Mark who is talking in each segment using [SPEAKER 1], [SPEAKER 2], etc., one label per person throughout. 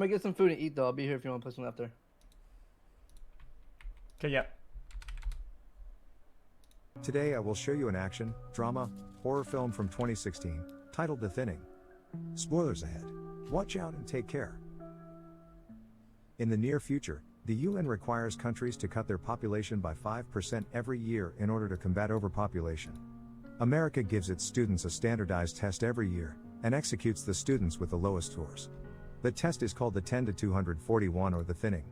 [SPEAKER 1] I'm gonna get some food to eat though. I'll be here if you want to put some after.
[SPEAKER 2] Okay, yeah.
[SPEAKER 3] Today I will show you an action, drama, horror film from 2016, titled The Thinning. Spoilers ahead. Watch out and take care. In the near future, the UN requires countries to cut their population by 5% every year in order to combat overpopulation. America gives its students a standardized test every year, and executes the students with the lowest scores. The test is called the 10 to 241 or the thinning.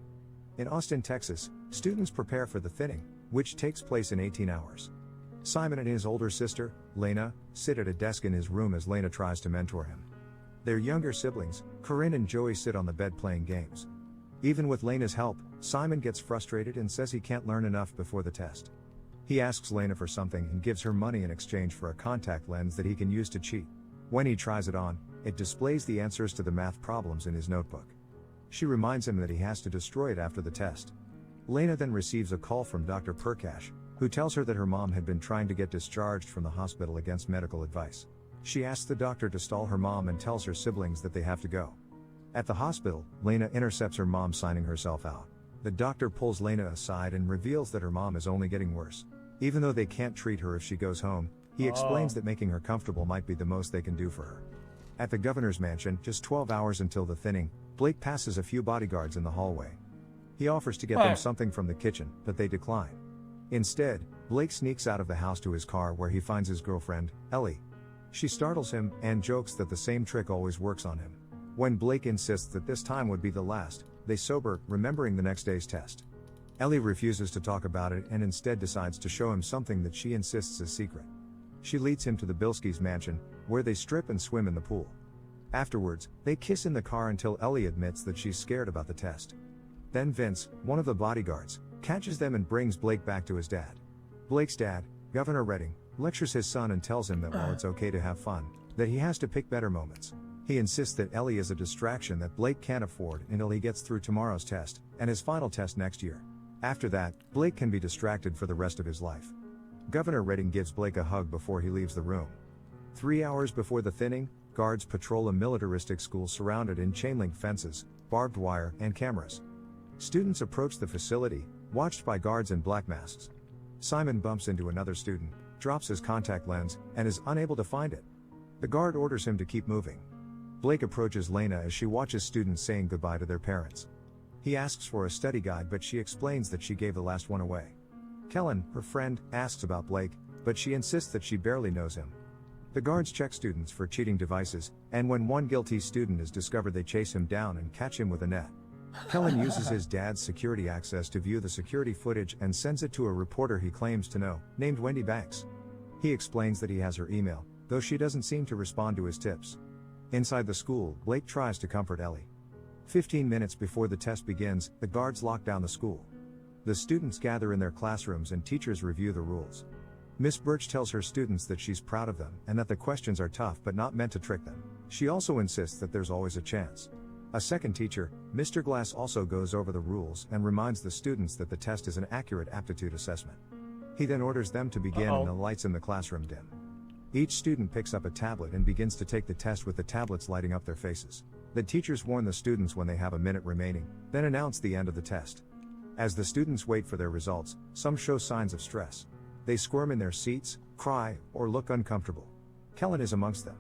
[SPEAKER 3] In Austin, Texas, students prepare for the thinning, which takes place in 18 hours. Simon and his older sister, Lena, sit at a desk in his room as Lena tries to mentor him. Their younger siblings, Corinne and Joey, sit on the bed playing games. Even with Lena's help, Simon gets frustrated and says he can't learn enough before the test. He asks Lena for something and gives her money in exchange for a contact lens that he can use to cheat. When he tries it on, it displays the answers to the math problems in his notebook. She reminds him that he has to destroy it after the test. Lena then receives a call from Dr. Perkash, who tells her that her mom had been trying to get discharged from the hospital against medical advice. She asks the doctor to stall her mom and tells her siblings that they have to go. At the hospital, Lena intercepts her mom signing herself out. The doctor pulls Lena aside and reveals that her mom is only getting worse. Even though they can't treat her if she goes home, he explains that making her comfortable might be the most they can do for her. At the governor's mansion, just 12 hours until the thinning, Blake passes a few bodyguards in the hallway. He offers to get them something from the kitchen, but they decline. Instead, Blake sneaks out of the house to his car where he finds his girlfriend, Ellie. She startles him and jokes that the same trick always works on him. When Blake insists that this time would be the last, they sober, remembering the next day's test. Ellie refuses to talk about it and instead decides to show him something that she insists is secret. She leads him to the Bilskis' mansion, where they strip and swim in the pool. Afterwards, they kiss in the car until Ellie admits that she's scared about the test. Then Vince, one of the bodyguards, catches them and brings Blake back to his dad. Blake's dad, Governor Redding, lectures his son and tells him that while it's okay to have fun, that he has to pick better moments. He insists that Ellie is a distraction that Blake can't afford until he gets through tomorrow's test, and his final test next year. After that, Blake can be distracted for the rest of his life. Governor Redding gives Blake a hug before he leaves the room. 3 hours before the thinning, guards patrol a militaristic school surrounded in chain-link fences, barbed wire, and cameras. Students approach the facility, watched by guards in black masks. Simon bumps into another student, drops his contact lens, and is unable to find it. The guard orders him to keep moving. Blake approaches Lena as she watches students saying goodbye to their parents. He asks for a study guide, but she explains that she gave the last one away. Kellen, her friend, asks about Blake, but she insists that she barely knows him. The guards check students for cheating devices, and when one guilty student is discovered, they chase him down and catch him with a net. Kellen uses his dad's security access to view the security footage and sends it to a reporter he claims to know, named Wendy Banks. He explains that he has her email, though she doesn't seem to respond to his tips. Inside the school, Blake tries to comfort Ellie. 15 minutes before the test begins, the guards lock down the school. The students gather in their classrooms and teachers review the rules. Miss Birch tells her students that she's proud of them and that the questions are tough but not meant to trick them. She also insists that there's always a chance. A second teacher, Mr. Glass, also goes over the rules and reminds the students that the test is an accurate aptitude assessment. He then orders them to begin and the lights in the classroom dim. Each student picks up a tablet and begins to take the test with the tablets lighting up their faces. The teachers warn the students when they have a minute remaining, then announce the end of the test. As the students wait for their results, some show signs of stress. They squirm in their seats, cry, or look uncomfortable. Kellen is amongst them.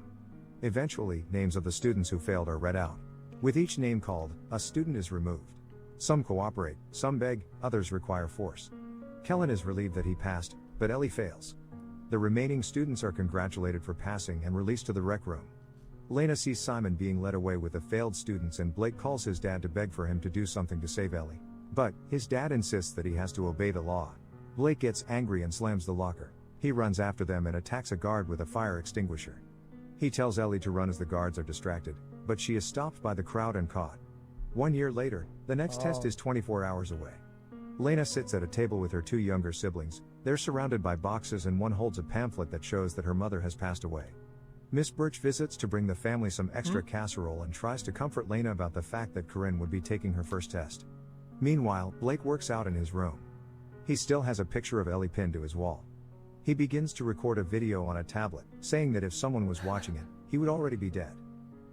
[SPEAKER 3] Eventually, names of the students who failed are read out. With each name called, a student is removed. Some cooperate, some beg, others require force. Kellen is relieved that he passed, but Ellie fails. The remaining students are congratulated for passing and released to the rec room. Lena sees Simon being led away with the failed students, and Blake calls his dad to beg for him to do something to save Ellie. But his dad insists that he has to obey the law. Blake gets angry and slams the locker. He runs after them and attacks a guard with a fire extinguisher. He tells Ellie to run as the guards are distracted, but she is stopped by the crowd and caught. 1 year later, the next test is 24 hours away. Lena sits at a table with her two younger siblings. They're surrounded by boxes and one holds a pamphlet that shows that her mother has passed away. Miss Birch visits to bring the family some extra casserole and tries to comfort Lena about the fact that Corinne would be taking her first test. Meanwhile, Blake works out in his room. He still has a picture of Ellie pinned to his wall. He begins to record a video on a tablet, saying that if someone was watching it, he would already be dead.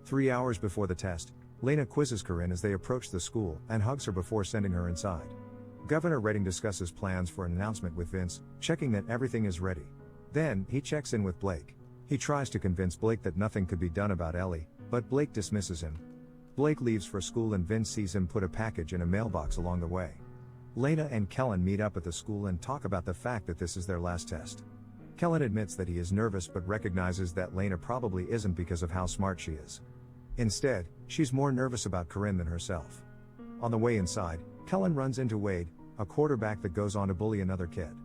[SPEAKER 3] 3 hours before the test, Lena quizzes Corinne as they approach the school and hugs her before sending her inside. Governor Redding discusses plans for an announcement with Vince, checking that everything is ready. Then, he checks in with Blake. He tries to convince Blake that nothing could be done about Ellie, but Blake dismisses him. Blake leaves for school and Vince sees him put a package in a mailbox along the way. Lena and Kellen meet up at the school and talk about the fact that this is their last test. Kellen admits that he is nervous but recognizes that Lena probably isn't because of how smart she is. Instead, she's more nervous about Corinne than herself. On the way inside, Kellen runs into Wade, a quarterback that goes on to bully another kid.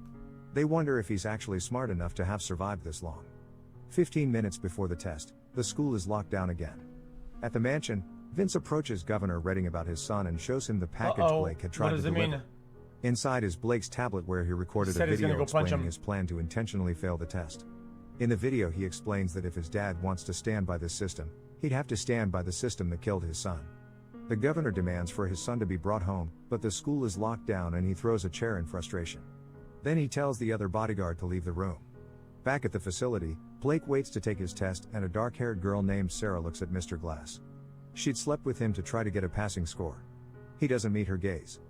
[SPEAKER 3] They wonder if he's actually smart enough to have survived this long. 15 minutes before the test, the school is locked down again. At the mansion, Vince approaches Governor Redding about his son and shows him the package Blake had tried to deliver. Inside is Blake's tablet where he recorded a video explaining his plan to intentionally fail the test. In the video he explains that if his dad wants to stand by this system, he'd have to stand by the system that killed his son. The governor demands for his son to be brought home, but the school is locked down and he throws a chair in frustration. Then he tells the other bodyguard to leave the room. Back at the facility, Blake waits to take his test and a dark-haired girl named Sarah looks at Mr. Glass. She'd slept with him to try to get a passing score. He doesn't meet her gaze.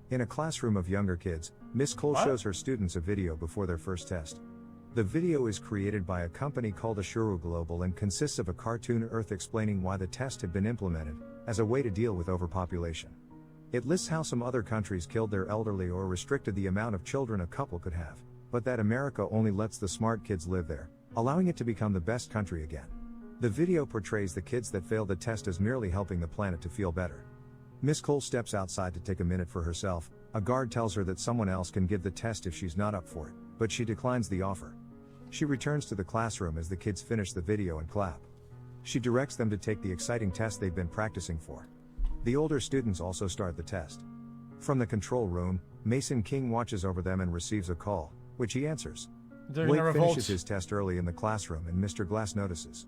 [SPEAKER 3] In a classroom of younger kids, Miss Cole shows her students a video before their first test. The video is created by a company called Ashuru Global and consists of a cartoon Earth explaining why the test had been implemented, as a way to deal with overpopulation. It lists how some other countries killed their elderly or restricted the amount of children a couple could have, but that America only lets the smart kids live there, allowing it to become the best country again. The video portrays the kids that failed the test as merely helping the planet to feel better. Miss Cole steps outside to take a minute for herself. A guard tells her that someone else can give the test if she's not up for it, but she declines the offer. She returns to the classroom as the kids finish the video and clap. She directs them to take the exciting test they've been practicing for. The older students also start the test. From the control room, Mason King watches over them and receives a call, which he answers. Blake finishes his test early in the classroom and Mr. Glass notices.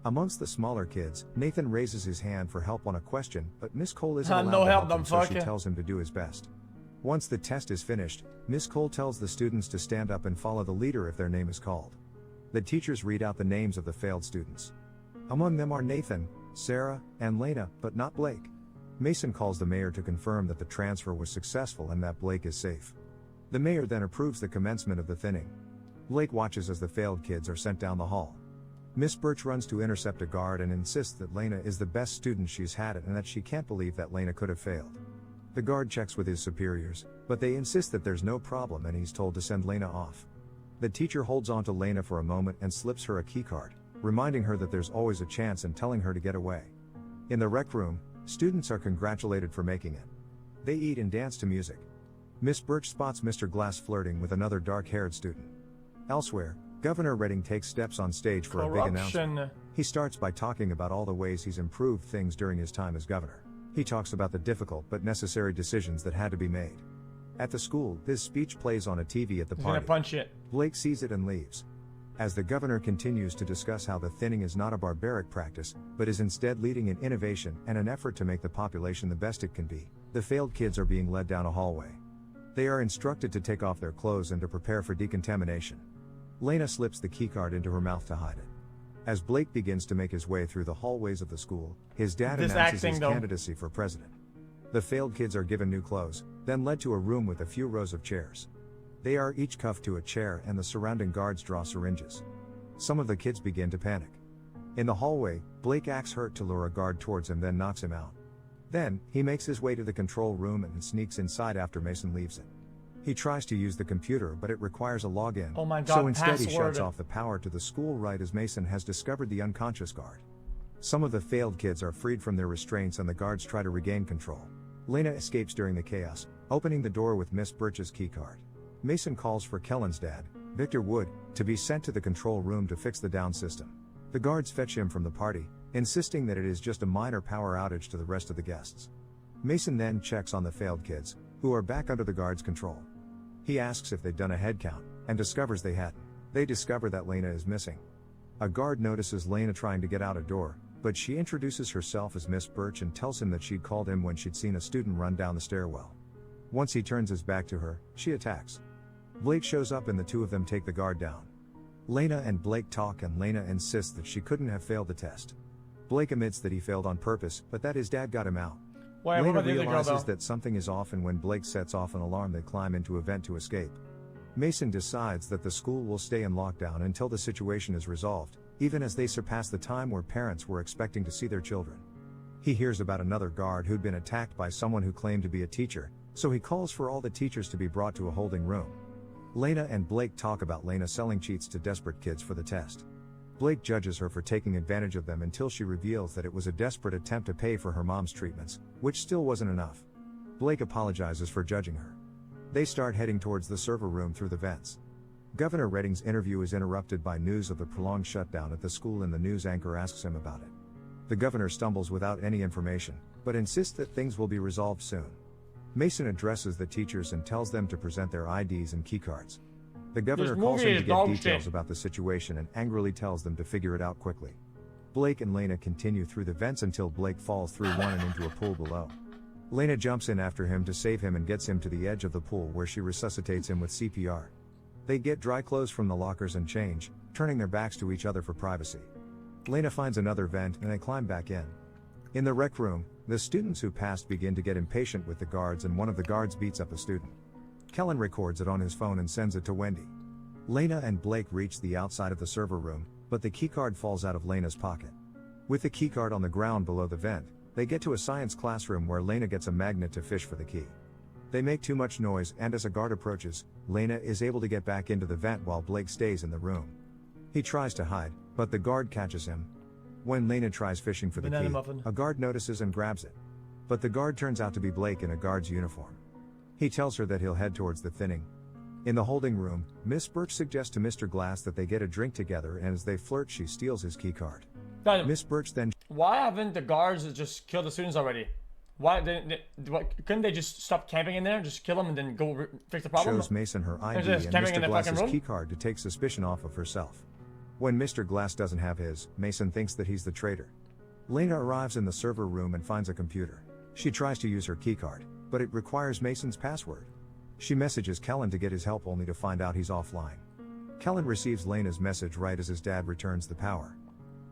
[SPEAKER 3] Amongst the smaller kids, Nathan raises his hand for help on a question, but Miss Cole isn't allowed to help him, so she tells him to do his best. Once the test is finished, Miss Cole tells the students to stand up and follow the leader if their name is called. The teachers read out the names of the failed students. Among them are Nathan, Sarah, and Lena, but not Blake. Mason calls the mayor to confirm that the transfer was successful and that Blake is safe. The mayor then approves the commencement of the thinning. Blake watches as the failed kids are sent down the hall. Miss Birch runs to intercept a guard and insists that Lena is the best student she's had and that she can't believe that Lena could have failed. The guard checks with his superiors, but they insist that there's no problem and he's told to send Lena off. The teacher holds on to Lena for a moment and slips her a keycard, reminding her that there's always a chance and telling her to get away. In the rec room, students are congratulated for making it. They eat and dance to music. Miss Birch spots Mr. Glass flirting with another dark-haired student. Elsewhere, Governor Redding takes steps on stage for a big announcement. He starts by talking about all the ways he's improved things during his time as governor. He talks about the difficult but necessary decisions that had to be made. At the school, this speech plays on a TV at the party.
[SPEAKER 2] He's gonna punch it.
[SPEAKER 3] Blake sees it and leaves. As the governor continues to discuss how the thinning is not a barbaric practice, but is instead leading in innovation and an effort to make the population the best it can be, the failed kids are being led down a hallway. They are instructed to take off their clothes and to prepare for decontamination. Lena slips the keycard into her mouth to hide it. As Blake begins to make his way through the hallways of the school, his dad announces his candidacy for president. The failed kids are given new clothes, then led to a room with a few rows of chairs. They are each cuffed to a chair and the surrounding guards draw syringes. Some of the kids begin to panic. In the hallway, Blake acts hurt to lure a guard towards him, then knocks him out. Then, he makes his way to the control room and sneaks inside after Mason leaves it. He tries to use the computer, but it requires a login.
[SPEAKER 2] Oh my God,
[SPEAKER 3] so instead
[SPEAKER 2] password.
[SPEAKER 3] He shuts off the power to the school right as Mason has discovered the unconscious guard. Some of the failed kids are freed from their restraints and the guards try to regain control. Lena escapes during the chaos, opening the door with Miss Birch's keycard. Mason calls for Kellen's dad, Victor Wood, to be sent to the control room to fix the down system. The guards fetch him from the party, insisting that it is just a minor power outage to the rest of the guests. Mason then checks on the failed kids, who are back under the guards' control. He asks if they'd done a head count, and discovers they hadn't. They discover that Lena is missing. A guard notices Lena trying to get out a door, but she introduces herself as Miss Birch and tells him that she'd called him when she'd seen a student run down the stairwell. Once he turns his back to her, she attacks. Blake shows up and the two of them take the guard down. Lena and Blake talk and Lena insists that she couldn't have failed the test. Blake admits that he failed on purpose, but that his dad got him out.
[SPEAKER 2] Wait, what
[SPEAKER 3] Lena
[SPEAKER 2] about the other girl,
[SPEAKER 3] realizes
[SPEAKER 2] though?
[SPEAKER 3] that something is off, and when Blake sets off an alarm, they climb into a vent to escape. Mason decides that the school will stay in lockdown until the situation is resolved, even as they surpass the time where parents were expecting to see their children. He hears about another guard who'd been attacked by someone who claimed to be a teacher, so he calls for all the teachers to be brought to a holding room. Lena and Blake talk about Lena selling cheats to desperate kids for the test. Blake judges her for taking advantage of them until she reveals that it was a desperate attempt to pay for her mom's treatments, which still wasn't enough. Blake apologizes for judging her. They start heading towards the server room through the vents. Governor Redding's interview is interrupted by news of the prolonged shutdown at the school, and the news anchor asks him about it. The governor stumbles without any information, but insists that things will be resolved soon. Mason addresses the teachers and tells them to present their IDs and keycards. The governor calls him to get details about the situation and angrily tells them to figure it out quickly. Blake and Lena continue through the vents until Blake falls through one and into a pool below. Lena jumps in after him to save him and gets him to the edge of the pool, where she resuscitates him with CPR. They get dry clothes from the lockers and change, turning their backs to each other for privacy. Lena finds another vent and they climb back in. In the rec room, the students who passed begin to get impatient with the guards, and one of the guards beats up a student. Kellen records it on his phone and sends it to Wendy. Lena and Blake reach the outside of the server room, but the keycard falls out of Lena's pocket. With the keycard on the ground below the vent, they get to a science classroom where Lena gets a magnet to fish for the key. They make too much noise, and as a guard approaches, Lena is able to get back into the vent while Blake stays in the room. He tries to hide, but the guard catches him. When Lena tries fishing for the key, a guard notices and grabs it. But the guard turns out to be Blake in a guard's uniform. He tells her that he'll head towards the thinning. In the holding room, Miss Birch suggests to Mr. Glass that they get a drink together, and as they flirt, she steals his keycard. Miss Birch then...
[SPEAKER 2] Why haven't the guards just killed the students already? Couldn't they just stop camping in there, just kill them, and then go fix the problem?
[SPEAKER 3] Shows Mason her ID and Mr. Glass's keycard to take suspicion off of herself. When Mr. Glass doesn't have his, Mason thinks that he's the traitor. Lena arrives in the server room and finds a computer. She tries to use her keycard, but it requires Mason's password. She messages Kellen to get his help, only to find out he's offline. Kellen receives Lena's message right as his dad returns the power.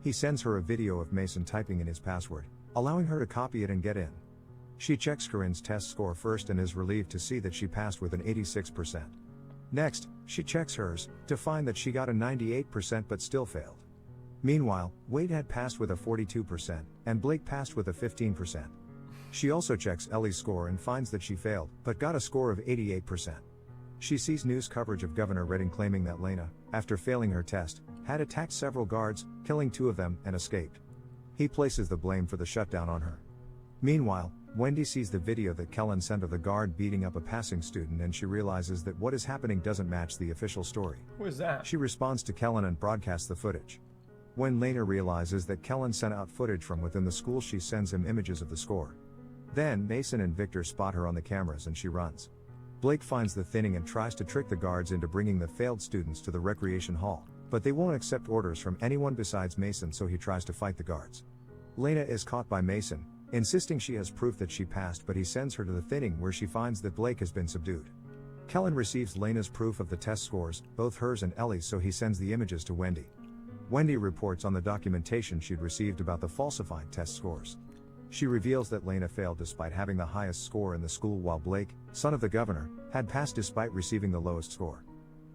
[SPEAKER 3] He sends her a video of Mason typing in his password, allowing her to copy it and get in. She checks Corinne's test score first and is relieved to see that she passed with an 86%. Next, she checks hers, to find that she got a 98% but still failed. Meanwhile, Wade had passed with a 42%, and Blake passed with a 15%. She also checks Ellie's score and finds that she failed, but got a score of 88%. She sees news coverage of Governor Redding claiming that Lena, after failing her test, had attacked several guards, killing 2 of them, and escaped. He places the blame for the shutdown on her. Meanwhile, Wendy sees the video that Kellen sent of the guard beating up a passing student, and she realizes that what is happening doesn't match the official story.
[SPEAKER 2] Who is that?
[SPEAKER 3] She responds to Kellen and broadcasts the footage. When Lena realizes that Kellen sent out footage from within the school, she sends him images of the score. Then Mason and Victor spot her on the cameras and she runs. Blake finds the thinning and tries to trick the guards into bringing the failed students to the recreation hall, but they won't accept orders from anyone besides Mason, so he tries to fight the guards. Lena is caught by Mason, insisting she has proof that she passed, but he sends her to the thinning where she finds that Blake has been subdued. Kellen receives Lena's proof of the test scores, both hers and Ellie's, so he sends the images to Wendy. Wendy reports on the documentation she'd received about the falsified test scores. She reveals that Lena failed despite having the highest score in the school, while Blake, son of the governor, had passed despite receiving the lowest score.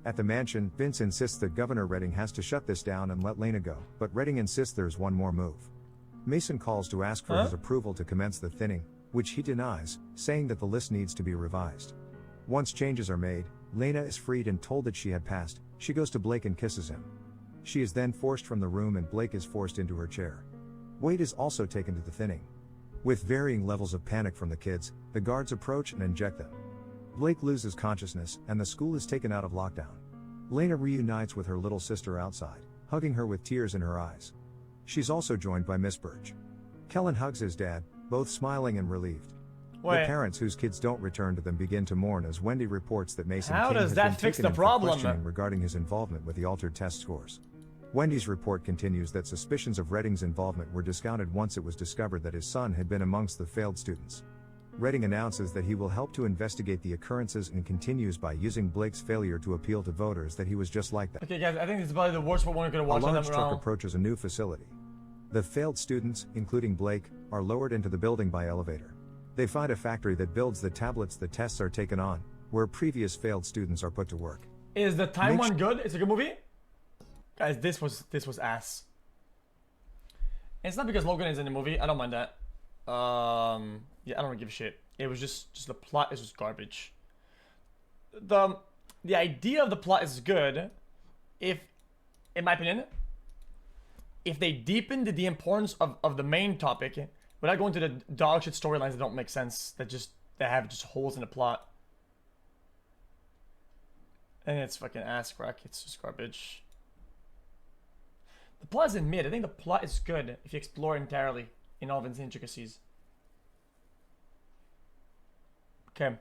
[SPEAKER 3] At the mansion, Vince insists that Governor Redding has to shut this down and let Lena go, but Redding insists there's one more move. Mason calls to ask for his approval to commence the thinning, which he denies, saying that the list needs to be revised. Once changes are made, Lena is freed and told that she had passed. She goes to Blake and kisses him. She is then forced from the room and Blake is forced into her chair. Wade is also taken to the thinning. With varying levels of panic from the kids, the guards approach and inject them. Blake loses consciousness and the school is taken out of lockdown. Lena reunites with her little sister outside, hugging her with tears in her eyes. She's also joined by Miss Birch. Kellen hugs his dad, both smiling and relieved. The parents whose kids don't return to them begin to mourn as Wendy reports that Mason King has been taken in for questioning regarding his involvement with the altered test scores. Wendy's report continues that suspicions of Redding's involvement were discounted once it was discovered that his son had been amongst the failed students. Redding announces that he will help to investigate the occurrences and continues by using Blake's failure to appeal to voters that he was just like that.
[SPEAKER 2] Okay guys, I think this is probably the worst one we're going to watch.
[SPEAKER 3] A large truck approaches a new facility. The failed students, including Blake, are lowered into the building by elevator. They find a factory that builds the tablets the tests are taken on, where previous failed students are put to work.
[SPEAKER 2] Is the time one good? It's a good movie? Guys, this was ass. And it's not because Logan is in the movie. I don't mind that. Yeah, I don't give a shit. It was just the plot is just garbage. The idea of the plot is good if, in my opinion, if they deepened the importance of the main topic without going to the dog shit storylines that don't make sense, that have just holes in the plot. And it's fucking ass crack. It's just garbage. The plot isn't mid. I think the plot is good if you explore entirely in all of its intricacies. Okay.